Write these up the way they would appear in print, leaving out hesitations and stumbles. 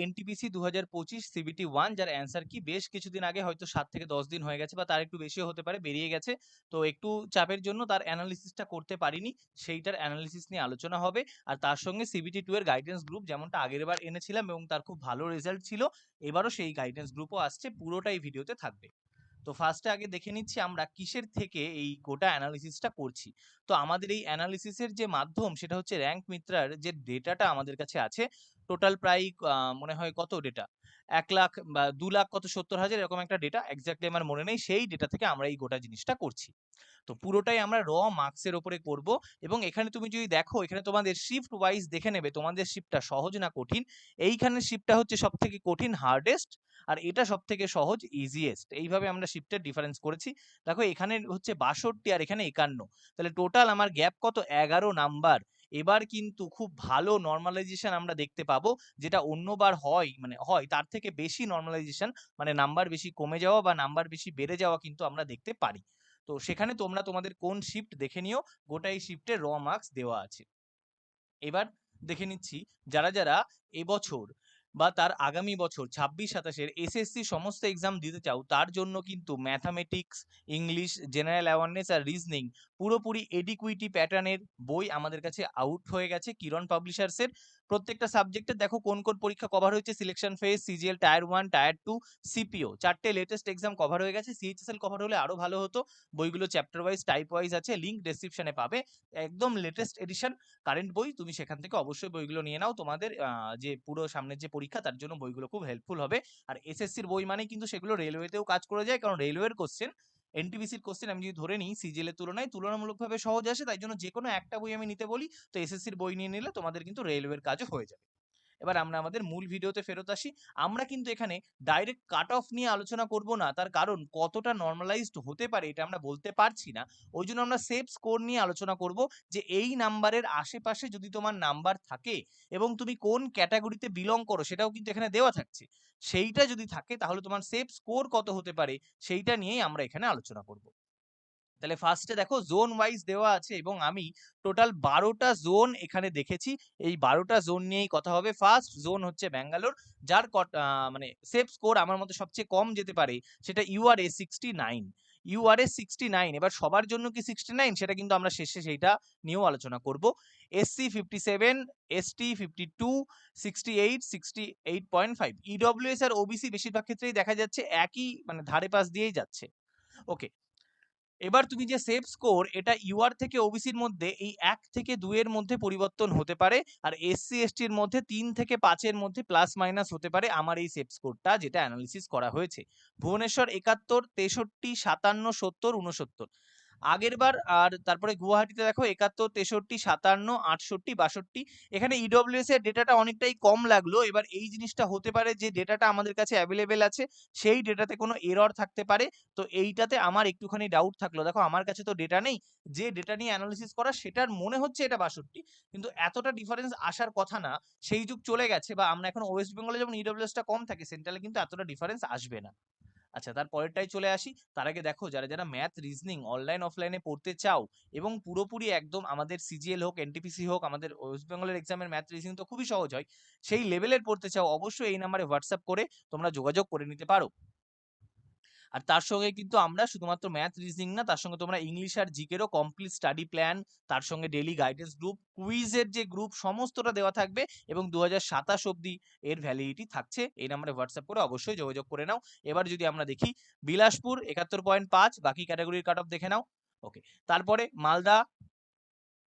NTPC 2025 CBT 1, যার answer কি বেশ কিছুদিন আগে, হয়তো 7 থেকে 10 দিন হয়ে গেছে বা তার একটু বেশিও হতে পারে, বেরিয়ে গেছে। তো একটু চাপের জন্য তার অ্যানালিসিসটা করতে পারিনি, সেইটার অ্যানালিসিস নিয়ে আলোচনা হবে। আর তার সঙ্গে সিবিটি 2 এর গাইডেন্স গ্রুপ, যেমনটা আগের বার এনেছিলাম এবং তার খুব ভালো রেজাল্ট ছিল, এবারও সেই গাইডেন্স গ্রুপও আসছে, পুরোটাই ভিডিওতে থাকবে। তো ফার্স্টে আগে দেখে নিচ্ছি আমরা কিসের থেকে এই গোটা অ্যানালিসিসটা করছি। তো আমাদের এই অ্যানালিসিসের যে মাধ্যম, সেটা হচ্ছে র্যাঙ্ক মিত্রার যে ডেটাটা আমাদের কাছে আছে, টোটাল প্রায় মনে হয় কত ডেটা, 1 লাখ বা 2 লাখ কত 70,000 এরকম একটা ডেটা, এক্স্যাক্টলি আমার মনে নেই। সেই ডেটা থেকে আমরা এই গোটা জিনিসটা করছি। তো পুরোটাই আমরা র মার্কসের ওপরে করব। এবং এখানে তুমি যদি দেখো, এখানে তোমাদের শিফট ওয়াইজ দেখে নেবে তোমাদের শিফটটা সহজ না কঠিন। এইখানে শিফটটা হচ্ছে সব থেকে কঠিন, হার্ডেস্ট, আর এটা সব থেকে সহজ, ইজিয়েস্ট। এইভাবে আমরা শিফটের ডিফারেন্স করেছি। দেখো এখানে হচ্ছে 62 আর এখানে 51, তাহলে টোটাল আমার গ্যাপ কত, 11 নাম্বার। এবার কিন্তু খুব ভালো নর্মালাইজেশন আমরা দেখতে পাবো, যেটা অন্যবার হয়, মানে হয় তার থেকে বেশি নর্মালাইজেশন, মানে নাম্বার বেশি কমে যাওয়া বা নাম্বার বেশি বেড়ে যাওয়া কিন্তু আমরা দেখতে পারি। তো সেখানে তোমরা তোমাদের কোন শিফট দেখে নিও, গোটা এই শিফটে র মার্কস দেওয়া আছে। এবার দেখে নিচ্ছি যারা যারা এবছর বা তার আগামী বছর 26-27 এসএসসি সমস্ত এক্সাম দিতে চাও, তার জন্য কিন্তু ম্যাথামেটিক্স, ইংলিশ, জেনারেল অ্যাওয়ারনেস আর রিজনিং পুরোপুরি এডিকুইটি প্যাটার্নের বই আমাদের কাছে আউট হয়ে গেছে কিরণ পাবলিশার্সের। প্রত্যেকটা সাবজেক্টে দেখো কোন কোন পরীক্ষা কভার হয়েছে, selection phase, CGL tier 1, tier 2, CPO, 4টে লেটেস্ট এক্সাম কভার হয়ে গেছে। সিএইচএসএল কভার হলে আরো ভালো হতো। বইগুলো চ্যাপ্টার ওয়াইজ, টাইপ ওয়াইজ আছে, লিংক ডেসক্রিপশনে পাবে। একদম লেটেস্ট এডিশন, কারেন্ট বই, তুমি সেখান থেকে অবশ্যই বইগুলো নিয়ে নাও। তোমাদের যে পুরো সামনের যে পরীক্ষা, তার জন্য বইগুলো খুব হেল্পফুল হবে। আর এসএসসির বই মানে কিন্তু সেগুলো রেলওয়েতেও কাজ করে যায়, কারণ রেলওয়ের কোশ্চেন, এনটিপিসির কোশ্চেন আমি যদি ধরে নিই সিজিএল এর তুলনায় তুলনামূলকভাবে সহজ আসে, তাই জন্য যে কোনো একটা বই আমি নিতে বলি। তো এসএসসির বই নিয়ে নিলে তোমাদের কিন্তু রেলওয়ের কাজও হয়ে যাবে। এবার আমরা আমাদের মূল ভিডিওতে ফেরত আসি। আমরা কিন্তু এখানে ডাইরেক্ট কাট অফ নিয়ে আলোচনা করব না, তার কারণ কতটা নর্মালাইজড হতে পারে এটা আমরা বলতে পারছি না। ওই জন্য আমরা সেফ স্কোর নিয়ে আলোচনা করব, যে এই নাম্বারের আশেপাশে যদি তোমার নাম্বার থাকে এবং তুমি কোন ক্যাটাগরিতে বিলং করো সেটাও কিন্তু এখানে দেওয়া থাকছে, সেইটা যদি থাকে তাহলে তোমার সেফ স্কোর কত হতে পারে, সেইটা নিয়েই আমরা এখানে আলোচনা করব। তাহলে ফার্স্টে দেখো জোন ওয়াইজ দেওয়া আছে এবং আমি টোটাল 12টা জোন এখানে দেখেছি। এই 12টা জোন নিয়েই কথা হবে। ফার্স্ট জোন হচ্ছে ব্যাঙ্গালোর, যার মানে সেফ স্কোর আমার মতে সবচেয়ে কম যেতে পারে, সেটা ইউআরএ 69। ইউআরএ 69, এবার সবার জন্য কি 69 সেটা কিন্তু আমরা শেষে সেইটা নিয়েও আলোচনা করব। SC 57, ST 52, 68, 68.5। ইডব্লিউএস আর ওবিসি বেশিরভাগ ক্ষেত্রেই দেখা যাচ্ছে একই, মানে ধারে পাশ দিয়েই যাচ্ছে। ওকে, এবার তুমি যে সেফ স্কোর, এটা ইউআর থেকে ওবিসির মধ্যে এই 1 থেকে 2 এর মধ্যে পরিবর্তন হতে পারে, আর এসসি এসটির মধ্যে 3 থেকে 5 এর মধ্যে প্লাস মাইনাস হতে পারে আমার এই সেফ স্কোরটা যেটা অ্যানালিসিস করা হয়েছে। ভুবনেশ্বর 71, 63, 57, 70, 69 আগের বার। আর তারপরে গুয়াহাটিতে দেখো 71, 63, 57, 68, 62। এখানে ইডব্লিউএস এর ডেটাটা অনেকটাই কম লাগলো। এবার এই জিনিসটা হতে পারে যে ডেটাটা আমাদের কাছে অ্যাভেলেবেল আছে সেই ডেটাতে কোনো এরর থাকতে পারে। তো এইটাতে আমার একটুখানি ডাউট থাকলো। দেখো আমার কাছে তো ডেটা নেই, যে ডেটা নিয়ে অ্যানালিসিস করা সেটার মনে হচ্ছে এটা 62, কিন্তু এতটা ডিফারেন্স আসার কথা না। সেই যুগ চলে গেছে, বা আমরা এখন ওয়েস্ট বেঙ্গলে যেমন ইডব্লিউএস টা কম থাকে, সেন্ট্রালে কিন্তু এতটা ডিফারেন্স আসবে না। আচ্ছা, তার পরেরটাই চলে আসি। তার আগে দেখো যারা যারা ম্যাথ রিজনিং অনলাইন অফলাইনে পড়তে চাও এবং পুরোপুরি একদম আমাদের সিজিএল হোক, এনটিপিসি হোক, আমাদের ওয়েস্ট বেঙ্গলের এক্সামের ম্যাথ রিজনিং তো খুবই সহজ হয়, সেই লেভেলের পড়তে চাও, অবশ্যই এই নাম্বারে হোয়াটসঅ্যাপ করে তোমরা যোগাযোগ করে নিতে পারো। আর তার সঙ্গে কিন্তু আমরা শুধুমাত্র ম্যাথ রিজনিং না, তার সঙ্গে তোমরা ইংলিশ আর জিকেরও কমপ্লিট স্টাডি প্ল্যান, তার সঙ্গে ডেইলি গাইডেন্স গ্রুপ, কুইজের যে গ্রুপ, সমস্তটা দেওয়া থাকবে এবং 2027 অবধি এর ভ্যালিডিটি থাকছে। এই নাম্বারে হোয়াটসঅ্যাপ করে অবশ্যই যোগাযোগ করে নাও। এবার যদি আমরা দেখি বিলাসপুর 71.5, বাকি ক্যাটাগরির কাট অফ দেখে নাও। ওকে, তারপরে মালদা।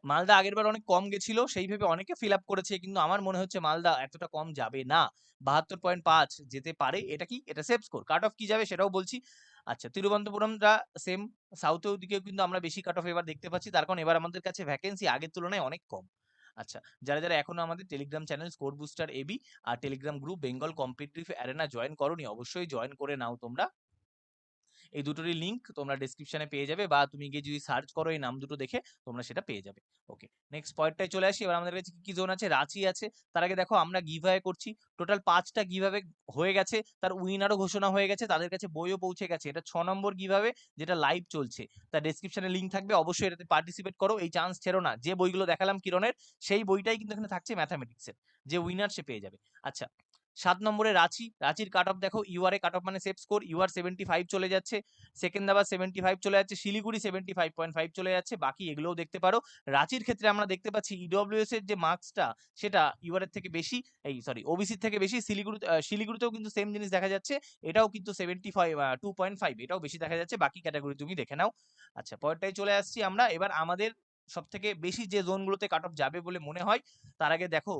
মালদা আগের বার অনেক কম গেছিল, সেই ভেবে অনেকে ফিল আপ করেছে, কিন্তু আমার মনে হচ্ছে মালদা এতটা কম যাবে না, 72.5 যেতে পারে। এটা কি, এটা সেফ স্কোর। কাট অফ কি যাবে সেটাও বলছি। আচ্ছা, তিরুবনন্তপুরমটা সেম, সাউথের দিকেও কিন্তু আমরা বেশি কাট অফ এবার দেখতে পাচ্ছি, তার কারণ এবার আমাদের কাছে ভ্যাকেন্সি আগের তুলনায় অনেক কম। আচ্ছা, যারা যারা এখনো আমাদের Telegram channel score booster AB আর Telegram group Bengal competitive arena join করোনি, অবশ্যই জয়েন করে নাও তোমরা। এই দুটোরই লিংক তোমরা ডেসক্রিপশনে পেয়ে যাবে, বা তুমি গিয়ে যদি সার্চ করো এই নাম দুটো দেখে তোমরা সেটা পেয়ে যাবে। ওকে, নেক্সট পয়েন্টটায় চলে আসি। এবার আমাদের কাছে কি কি জোন আছে, রাঁচি আছে। তার আগে দেখো আমরা গিভঅ্যাওয়ে করছি, টোটাল 5টা গিভঅ্যাওয়ে হয়ে গেছে, তার উইনারও ঘোষণা হয়ে গেছে, তাদের কাছে বইও পৌঁছে গেছে। এটা 6 নম্বর গিভঅ্যাওয়ে, যেটা লাইভ চলছে। তার ডেসক্রিপশনে লিংক থাকবে, অবশ্যই এটাতে পার্টিসিপেট করো, এই চান্স ছেড়ো না। যে বইগুলো দেখালাম কিরণের, সেই বইটাই কিন্তু এখানে থাকছে ম্যাথামেটিক্সের, যে উইনার সে পেয়ে যাবে। আচ্ছা, 7 নম্বরে রাঁচি, রাঁচির কাট অফ দেখো, ইউআর এ কাট অফ মানে সেফ স্কোর, ইউআর 75 চলে যাচ্ছে, সেকেন্দ্রাবাদ 75 চলে যাচ্ছে, শিলিগুড়ি 75.5 চলে যাচ্ছে, বাকি এগুলোও দেখতে পারো। রাঁচির ক্ষেত্রে আমরা দেখতে পাচ্ছি ইডব্লিউএস এর যে মার্কসটা সেটা ইউআর এর থেকে বেশি, ওবিসির থেকে বেশি। শিলিগুড়িতেও কিন্তু সেম জিনিস দেখা যাচ্ছে, এটাও কিন্তু 2.5, এটাও বেশি দেখা যাচ্ছে। বাকি ক্যাটাগরি তুমি দেখে নাও। আচ্ছা, পরেরটায় চলে আসছি আমরা। এবার আমাদের সব থেকে বেশি যে জোনগুলোতে কাট অফ যাবে বলে মনে হয়, তার আগে দেখো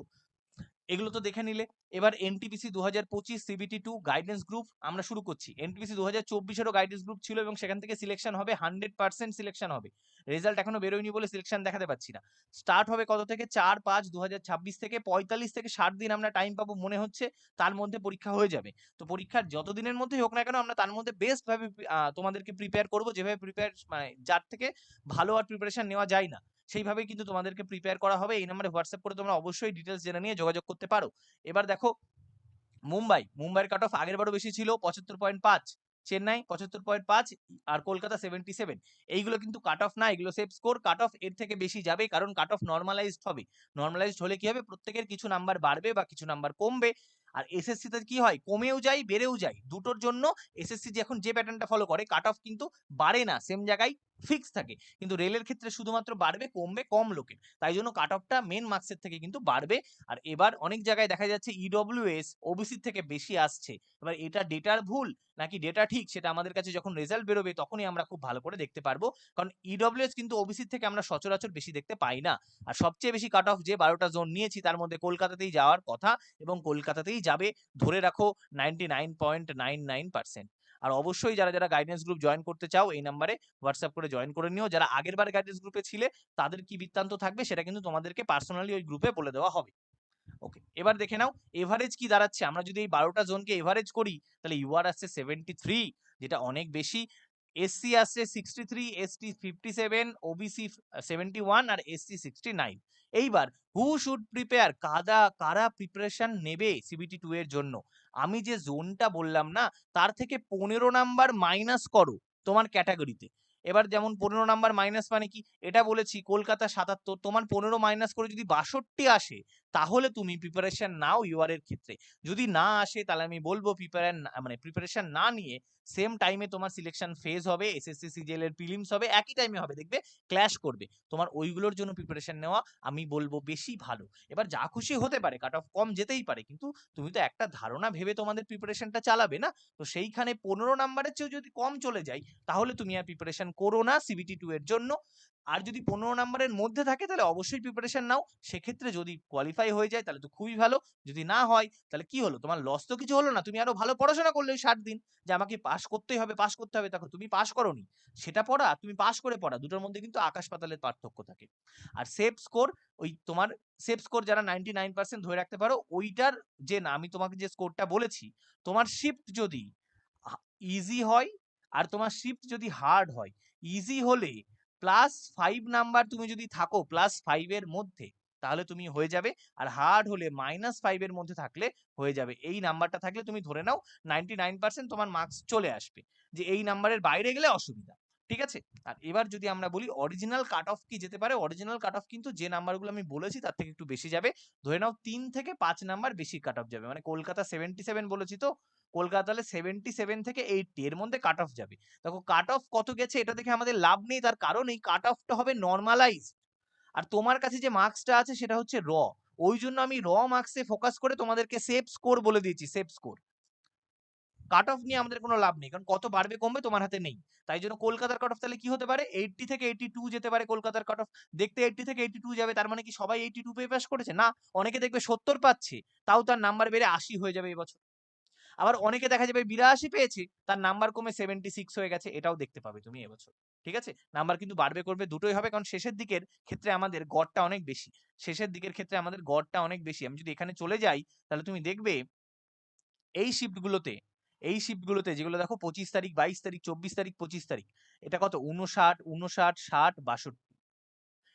এগুলো তো দেখে নিলে। এবার এনটিপিসি 2025 সিবিটি 2 গাইডেন্স গ্রুপ আমরা শুরু করছি। এনটিপিসি 2024-এরও গাইডেন্স গ্রুপ ছিল এবং সেখান থেকে সিলেকশন হবে, 100% সিলেকশন হবে। রেজাল্ট এখনো বেরোয়নি বলে সিলেকশন দেখাতে পাচ্ছি না। স্টার্ট হবে কত থেকে? 4/5/2026 থেকে 45 থেকে 60 দিন আমরা টাইম পাবো মনে হচ্ছে, তার মধ্যে পরীক্ষা হয়ে যাবে। তো পরীক্ষার যত দিনের মধ্যেই হোক না কেন, আমরা তার মধ্যে বেস্ট ভাবে তোমাদেরকে প্রিপেয়ার করবো, যেভাবে প্রিপেয়ার মানে যার থেকে ভালো আর প্রিপারেশন নেওয়া যায় না, সেইভাবেই কিন্তু তোমাদেরকে প্রিপেয়ার করা হবে। এই নম্বরে হোয়াটসঅ্যাপ করে তোমরা অবশ্যই ডিটেলস জেনে নিয়ে যোগাযোগ করতে পারো। এবার দেখো মুম্বাইয়ের কাট অফ আগের বারও বেশি ছিল, 75.5, চেন্নাই 75.5, আর কলকাতা 77। এইগুলো কিন্তু কাট অফ না, এগুলো সেফ স্কোর। কাট অফ এর থেকে বেশি যাবে, কারণ কাট অফ নর্মালাইজড হবে। নর্মালাইজড হলে কি হবে, প্রত্যেকের কিছু নাম্বার বাড়বে বা কিছু নাম্বার কমবে। আর এসএসসি তে কি হয়, কমেও যায় বেড়েও যায়, দুটোর জন্য এসএসসি এখন যে প্যাটার্নটা ফলো করে, কাট অফ কিন্তু বাড়ে না, সেম জায়গায় ফিক্স থাকে। কিন্তু রেলের ক্ষেত্রে শুধুমাত্র বাড়বে কমবে কম লোকের, তাই জন্য কাট অফটা মেন মার্কসের থেকে কিন্তু বাড়বে। আর এবার অনেক জায়গায় দেখা যাচ্ছে ইডব্লিউএস ওবিসি থেকে বেশি আসছে। এবার এটা ডেটার ভুল নাকি ডেটা ঠিক, সেটা আমাদের কাছে যখন রেজাল্ট বেরোবে তখনই আমরা খুব ভালো করে দেখতে পারবো। কারণ ইডব্লিউএস কিন্তু ওবিসি থেকে আমরা সচরাচর বেশি দেখতে পাই না। আর সবচেয়ে বেশি কাট অফ যে 12টা জোন নিয়েছি তার মধ্যে কলকাতাতেই যাওয়ার কথা, এবং কলকাতাতেই যাবে ধরে রাখো 99.99%। আর অবশ্যই যারা যারা গাইডেন্স গ্রুপ জয়েন করতে চাও, এই নাম্বারে হোয়াটসঅ্যাপ করে জয়েন করে নিও। যারা আগের বার গাইডেন্স গ্রুপে ছিলে তাদের কি বৃত্তান্ত থাকবে সেটা কিন্তু তোমাদেরকে পার্সোনালি ওই গ্রুপে বলে দেওয়া হবে। ওকে, এবার দেখে নাও এভারেজ কি দাঁড়াচ্ছে। আমরা যদি এই 12টা জোনকে এভারেজ করি, তাহলে ইউআর আসছে 73, যেটা অনেক বেশি। এসসি আসছে 63, এসটি 57, ওবিসি 71, আর এসসি 69। এইবার হু শুড প্রিপেয়ার, কারা প্রিপারেশন নেবে সিবিটি 2 এর জন্য? আমি যে জোনটা বললাম না, তার থেকে 15 নাম্বার মাইনাস করো তোমার ক্যাটাগরিতে। এবার যেমন 15 নাম্বার মাইনাস মানে কি, এটা বলেছি কলকাতা 77, তোমার 15 মাইনাস করে যদি 62 আসে, তাহলে তুমি প্রিপারেশন নাও ইউআর এর ক্ষেত্রে। যদি না আসে, তাহলে আমি বলবো প্রিপারেশন না নিয়ে সেম টাইমে তোমার সিলেকশন ফেজ হবে, এসএসসি সিজিএল এর প্রিলিমস হবে, একই টাইমে হবে, দেখবে ক্ল্যাশ করবে। তোমার ওইগুলোর জন্য প্রিপারেশন নেওয়া আমি বলবো বেশি ভালো। এবার যা খুশি হতে পারে, কাট অফ কম যেতেই পারে, কিন্তু তুমি তো একটা ধারণা ভেবে তোমাদের প্রিপারেশনটা চালাবে না। তো সেইখানে 15 নাম্বারের চেয়েও যদি কম চলে যায়, তাহলে তুমি আর প্রিপারেশন করো না সিবিটি 2 এর জন্য। আর যদি 15 নাম্বারের মধ্যে থাকে, তাহলে অবশ্যই প্রিপারেশন নাও। সেক্ষেত্রে যদি কোয়ালিফাই হয়ে যায় তাহলে তো খুবই ভালো, যদি না হয় তাহলে কি হলো, তোমার লস তো কিছু হলো না। তুমি আরো ভালো পড়াশোনা করলে ওই 60 দিন, যে আমাকে পাস করতেই হবে পাস করতে হবে, তখন তুমি পাস করোনি, সেটা পড়া তুমি পাস করে পড়া, দুটোর মধ্যে কিন্তু আকাশ পাতালের পার্থক্য থাকে। আর সেফ স্কোর, ওই তোমার সেফ স্কোর যারা 99% ধরে রাখতে পারো, ওইটার যে না, আমি তোমাকে যে স্কোরটা বলেছি, তোমার শিফট যদি ইজি হয় আর তোমার শিফট যদি হার্ড হয়, ইজি হলে +5 নাম্বার তুমি যদি থাকো +5 এর মধ্যে, তাহলে তুমি হয়ে যাবে। আর হার্ড হলে -5 এর মধ্যে থাকলে হয়ে যাবে। এই নাম্বারটা থাকলে তুমি ধরে নাও 99% তোমার মার্কস চলে আসবে, যে এই নাম্বারের বাইরে গেলে অসুবিধা। ঠিক আছে। আর এবার যদি আমরা বলি অরিজিনাল কাট অফ কি যেতে পারে, অরিজিনাল কাট অফ কিন্তু যে নাম্বারগুলো আমি বলেছি তার থেকে একটু বেশি যাবে। ধরে নাও 3 থেকে 5 নাম্বার বেশি কাট অফ যাবে। মানে কলকাতা 77 বলেছি, তো কলকাতা তাহলে 77 থেকে 80 এর মধ্যে কাট অফ যাবে। দেখো কাট অফ কত গেছে এটা দেখে আমাদের লাভ নেই, তার কারণ এই কাট অফটা হবে নর্মালাইজ। আর তোমার কাছে যে মার্কসটা আছে সেটা হচ্ছে ওই জন্য আমি মার্কসে ফোকাস করে তোমাদেরকে সেফ স্কোর বলে দিয়েছি। সেফ স্কোর, কাট অফ নিয়ে আমাদের কোনো লাভ নেই, কারণ কত বাড়বে কমবে তোমার হাতে নেই। তাই জন্য কলকাতার কাট অফ তাহলে কি হতে পারে, 80 থেকে 82 যেতে পারে কলকাতার কাট অফ। দেখতে 80 থেকে 82 যাবে, তার মানে কি সবাই 82 পেয়ে পাস করেছে? না, অনেকে দেখবে 70 পাচ্ছে, তাও তার নাম্বার বেড়ে 80 হয়ে যাবে এবছর। আবার অনেকে দেখা যাবে 82 পেয়েছে, তার নাম্বার কমে 76 হয়ে গেছে, এটাও দেখতে পাবে তুমি এবছর। ঠিক আছে, নাম্বার কিন্তু বাড়বে করবে দুটোই হবে, কারণ শেষের দিকের ক্ষেত্রে আমাদের গড়টা অনেক বেশি। শেষের দিকের ক্ষেত্রে আমাদের গড়টা অনেক বেশি। আমি যদি এখানে চলে যাই, তাহলে তুমি দেখবে এই শিফটগুলোতে, যেগুলো দেখো 25 তারিখ 22 তারিখ 24 তারিখ 25 তারিখ, এটা কত 59 59 60 62,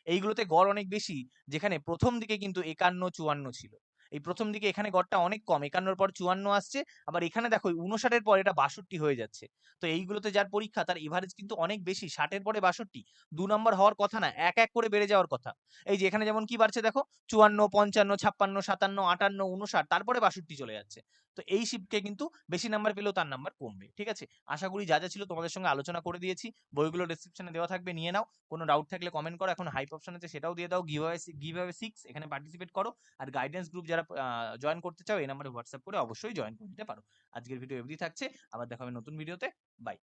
এইগুলোতে গড় অনেক বেশি। যেখানে প্রথম দিকে কিন্তু 51 54 ছিল, এই প্রথম দিকে এখানে গড়টা অনেক কম, 51 পর 54 আসছে, আবার এখানে দেখো 59 এর পর এটা 62 হয়ে যাচ্ছে। তো এইগুলোতে যার পরীক্ষা তার এভারেজ কিন্তু অনেক বেশি, 60 এর পরে 62 2 নাম্বার হওয়ার কথা না, এক এক করে বেড়ে যাওয়ার কথা। এই যে এখানে যেমন কি বাড়ছে দেখো, 54, 55, 56, 57, 58, 59, তারপরে 62 চলে যাচ্ছে। তো এই শিফটকে কিন্তু বেশি নাম্বার পেলেও তার নাম্বার কমবে। ঠিক আছে, আশা করি যা যা ছিল তোমাদের সঙ্গে আলোচনা করে দিয়েছি। বইগুলো ডেসক্রিপশনে দেওয়া থাকবে, নিয়ে নাও। কোনো ডাউট থাকলে কমেন্ট করো, এখন হাইপ অপশন আছে সেটাও দিয়ে দাও, গিভঅ্যাওয়ে 6 এখানে পার্টিসিপেট করো। আর গাইডেন্স গ্রুপ যারা জয়েন করতে চাও এই নাম্বারে হোয়াটসঅ্যাপ করে অবশ্যই জয়েন করে নিতে পারো। আজকের ভিডিও এমনি থাকছে, আবার দেখা হবে নতুন ভিডিওতে। বাই।